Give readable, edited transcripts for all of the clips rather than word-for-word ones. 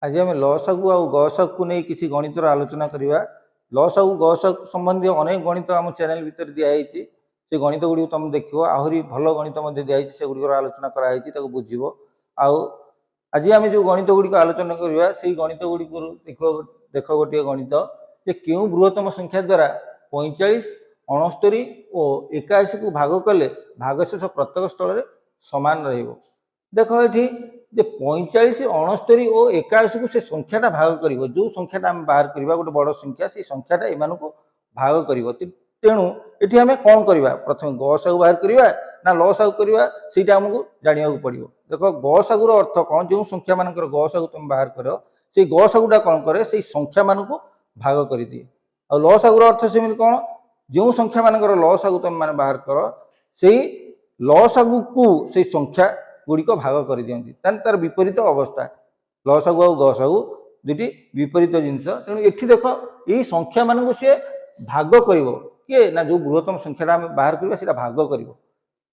आज आम लसागु आ गसागु को नहीं किसी गणितर आलोचना करवा। लसागु गसागु संबंधी अनेक गणित आम चैनल भितर दिखाई से गणित गुड़ी तुम देख आहरी भल गणित दिखाई से गुड़िक आलोचना कराई बुझ आज आम जो गणित गुड़िक आलोचना करवा से गणित गुड़ी देख गोटे गणित जे क्यों बृहत्तम संख्या द्वारा 45, 69 और 81 को भाग कले भागशेष प्रत्येक स्थल सामान देख ये जे 45, 69 और 81 को से संख्याटा भाग कर जो संख्याटा आम बाहर करवा गोटे बड़ संख्या से संख्याटा एम भाग कर तेणु ये आम कौन करवा प्रथम गसागु बाहर करवा ना लसागु करवा से आमको जाना पड़ो। देख गसागुर अर्थ कौन जो संख्या मान गसागु तुम बाहर कर से गसागुटा कौन करे से संख्या मान भाग कर दिए। आ लसागुर अर्थ से कौन जो संख्या मान लसागु तुम मान बाहर कर से लसागु को से संख्या गुड़िक भाग कर दिखती तार विपरीत अवस्था लसागु आ गसागु दुटी विपरीत जिनस। तेणु ये देख यही संख्या मान सी भाग कर किए ना जो बृहत्तम संख्याटा आम बाहर करवा भाग कर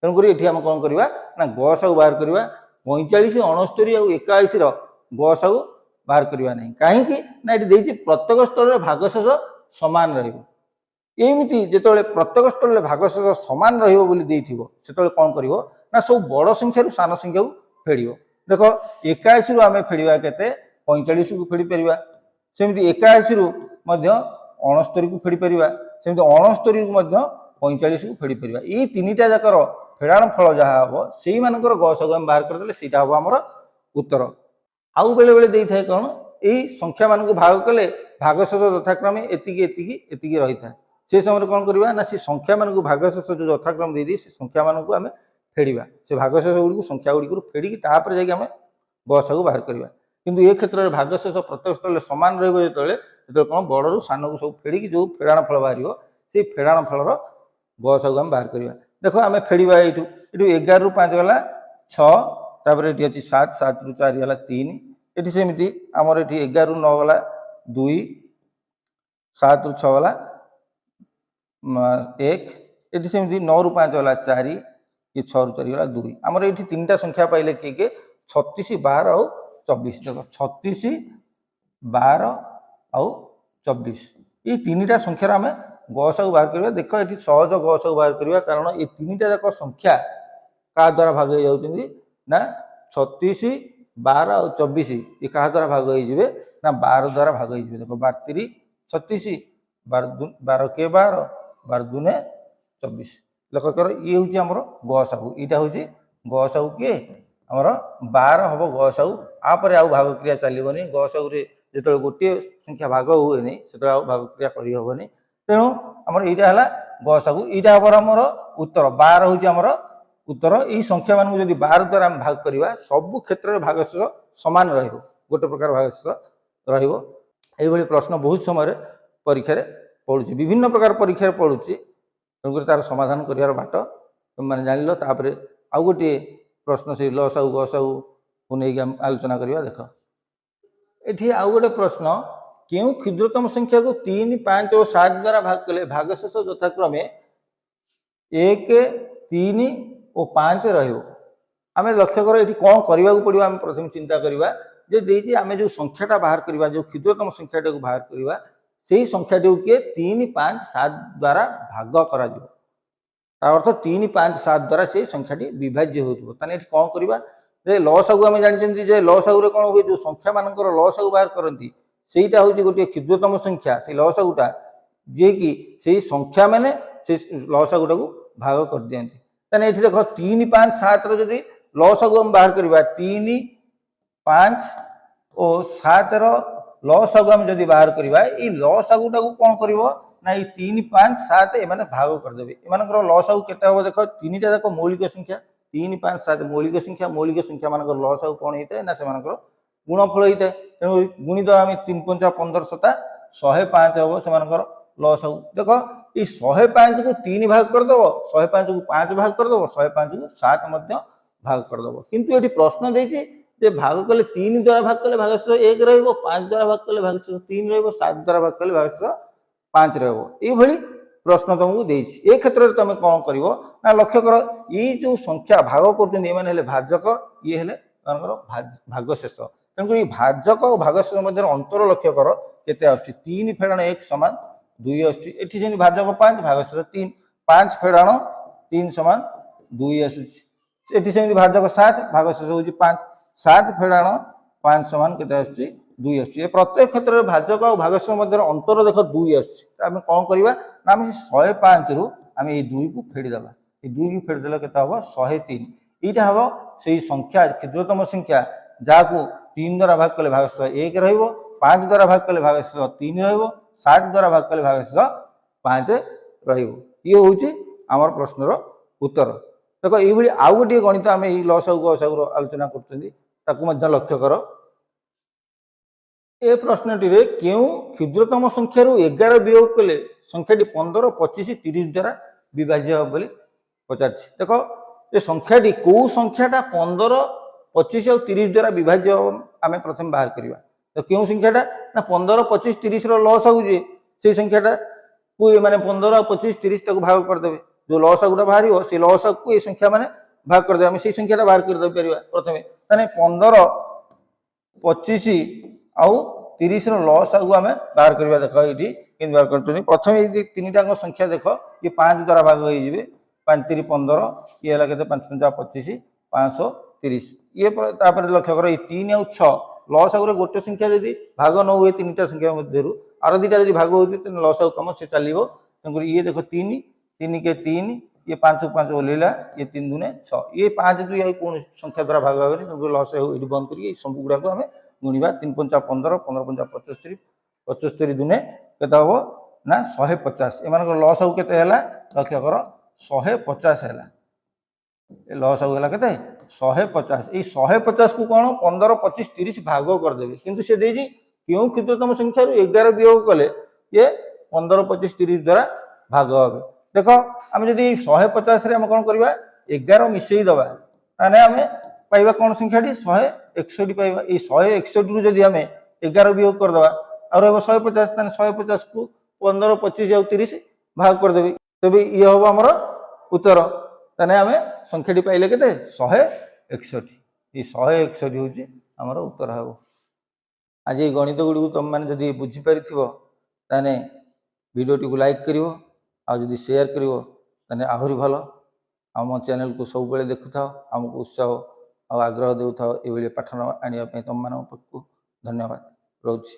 तेणुक ये आम कौन करवा ना गसागु बाहर करवा 45, 69 और 81 गसागु बाहर करवा नहीं कहीं ना ये प्रत्येक स्थल भागशेष सामान रमती जो प्रत्येक स्थल भागशेष सामान रो कौन कर ना सब बड़ संख्या सान संख्या को फेड़ देख 81 रु आम फेड़ा के 45 को फेड़ी पार सेमती 81 रु 69 को फेड़ी पार सेमती 69 रु 45 को फेड़ी पार ये तीनटा जाकर फेड़ाण फल जहाँ हम से गसागु आम बाहर करदे से हम आमर उत्तर। आउ बेले बेले दे था कौन यही संख्या मान को भाग कले भागशेष यथाक्रमे एतिकी एतिकी एतिकी रही था से समय कौन करवा ना से संख्या मान को भागशेष जो यथाक्रम दे से संख्या मान को आम फेड़ा से भागशेष गुड़ी संख्या गुड़ी फेड़ी तापर जाके गसागु बाहर करवा। किंतु ये क्षेत्र में भागशेष प्रत्येक स्थल सामान जो कौन बड़ सान को सब फेड़ी जो फेड़ाण फल बाहर से फेड़ाण फलर गसागु आम बाहर करवा। देख आम फेड़ा यू 11 रु 5 गला 6 ये अच्छी 7, 7 रु 4 गला 3 ये सेमती आमर ये 11 रु 9 गला 2, 7 रु 6 गला 1 ये सेमती 9 रु 5 गला 4 ये 6 रु 4 गला 2 आमर ये तीनटा संख्या पाइले किए 36, 12 और 24 देख 36, 12 और 24 ये तीनटा संख्यार आम गसागु बाहर करवा। देख ये सहज गसागु बाहर करवा कारण ये तीनटा जाक संख्या क्या द्वारा भाग हो जाती ना 36, 12 और 24 ये क्या द्वारा भाग हो ना 12 द्वारा भाग हो देख 12, 36, 12 के 12, 12 दूने 24 लख कर ये हूँ आमर गसागु यहाँ हूँ गसागु किए आमर 12 हम गसागु आपर आउ भाग क्रिया चलनी गसागु जो गोटे संख्या भाग हुए से भाग क्रिया करहबनी तेणु आमर यहाँ गसागु यहाँ हम आमर उत्तर 12 हूँ आमर उत्तर यही संख्या मान जो 12 द्वारा आम भाग करवा सबु क्षेत्र में भागशेष सामान रोटे प्रकार भागशेष रही प्रश्न बहुत समय परीक्षा पड़ुची विभिन्न प्रकार परीक्षा पड़ुची तेणुक तार समाधान कर बाट तुम मैंने जान तापर आउ गोटे प्रश्न से लसागु गसागु को लेकिन आम आलोचना करवा। देख ये आउ गोटे प्रश्न क्यों क्षुद्रतम संख्या को 3, 5 और 7 द्वारा भाग कले भागशेष यथाक्रमे 1, 3 और 5 रमें लक्ष्य कर ये कौन करने को पड़ो आम प्रथम चिंता करवा जे आम जो संख्याटा बाहर करवा जो क्षुद्रतम संख्याटा को बाहर करवा से संख्याटी किए 3, 5, 7 द्वारा भाग कर अर्थ 3, 5, 7 द्वारा से संख्याटी विभाज्य होने कौन करवा लसागु आम जानते लसागु कौन हुए जो संख्या मान लसागु बाहर करती सेटा हूँ गोटे क्षुद्रतम संख्या से लसागुटा जे कि से संख्या मैंने से लसागुटा को भाग कर दिखती तेना ये देख 3, 5, 7 री लसागु हम बाहर करवा 3, 5 और 7 लसागु आम जब बाहर करवा ये लसागुटा को कौन कर ना ये 3, 5, 7 एम भाग करदे एम लसागु के देख 3टा जाक मौलिक संख्या 3, 5, 7 मौलिक संख्या मान लसागु कौन होता है ना से गुणफल होता है तेणु गुणित आम 3, 5, 15, 7 105 हम से लसागु देख ये 105 को 3 भाग करदेव 105 को 5 भाग करदेव 105 को 7 भाग करदेव किंतु ये प्रश्न देती भाग कले 3 द्वारा भाग कले भागशेष 1 5 द्वारा भाग कले भागशेष 3 7 द्वारा भाग कले भागशेष 5 रही प्रश्न तुमको देती ए क्षेत्र में तुम कौन कर ना लक्ष्य कर ये जो संख्या भाग कर भाजक ये भागशेष तेणुक भाजक और भागश मध्य अंतर लक्ष्य कर केते आसुची 3 फेड़ाण 1 समान 2 आसुची एठी जेमि भाजक 5 भागश 3 5 फेड़ाण 3 समान 2 आसुची एठी सेमि भाजक 7 भागश होउची 5 7 फेड़ाण 5 समान केते आसुची 2 आसुची ए प्रत्येक क्षेत्र में भाजक और भागश मध्य अंतर देख 2 आसुची आम कौन करवा ना आम 105 रु आम ये 2 को फेड़ीदेवा ये 2 को फेड़ीदेले केते हम 103 यहाँ हम से संख्या क्षुद्रतम संख्या जहाँ को 3 द्वारा भाग कले भागश 1 रहिबो 5 द्वारा भाग कले भागश 3 रहिबो 7 द्वारा भाग कले भागश 5 रहिबो ये होउची आमर प्रश्नर उत्तर देखो ये आउ गोटे गणित आम ये लसागु गसागु आलोचना कर लक्ष्य कर ए प्रश्नटी क्यों क्षुद्रतम संख्या 11 वियोग कले संख्याटी 15 25 30 द्वारा विभाज्य हे बोली पचार देख ये संख्याटी कौ संख्याटा 15 25 और 30 द्वारा विभाज्य आम प्रथम बाहर करवा तो क्यों संख्याटा ना 15 25 30 लस आउे से संख्याटा को मैंने 15 25 30 तक भाग करदे जो लस आगुटा बाहर से लस को ये संख्या मैंने भाग करदे आम से संख्याटा बाहर करदे पार प्रथम ताने 15 25 आउ 30 लस आगु आम बाहर करवा देख ये बाहर कर प्रथम ये 3टाक संख्या देख ये 5 द्वारा भाग हो 5 3 15 ये है के 5 25 530 ये लक्ष्य कर 3 और 6 लस आगुरे गोटे संख्या जदि भाग न हुए 3टा संख्या मध्य आर 2टा जब भाग होती लस आगु कम से चलो तेणुक ये देख 3 3 के 3 ये 5 5 ओल्ला ये 3 दूने 6 ये 5 2 कौन संख्या द्वारा भाग होनी तेणुक लस ये बंद कर सब गुड़ाक आम गुणवा 3 5 15 15 5 75 75 दूने के ना 150 एम लस आगु के लक्ष्य कर 150 है लस आगु के 150 ये 150 को कौन 15 25 30 भाग करदेवे किंतु से देजी क्यों क्षुद्रतम संख्या 11 वियोग कले ये 15 25 30 द्वारा भाग हे देख आम जब 150 आम कौन करवा 11 मिसई दबा ताने आम पाइबा कौन संख्याटी 161 पाइबा ये 161 रु जदि आम 11 वियोग करदे और 150 ताने 150 को 15 25 और 30 भाग करदेवी तबे ये हम आमर उत्तर ताने आम संख्याटी पाइले के 161 ये 161 हूँ आमर उत्तर हे आज ये गणित गुड़ी तुम मैंने जदि बुझीपारि ताने वीडियोटी को लाइक करिवो आ जदि शेयर करिवो ताने आहुरी भल आम चैनल को सब बेले देखु था आमको उत्साह और आग्रह देउ था ये पाठन आने तुम मान धन्यवाद रोची।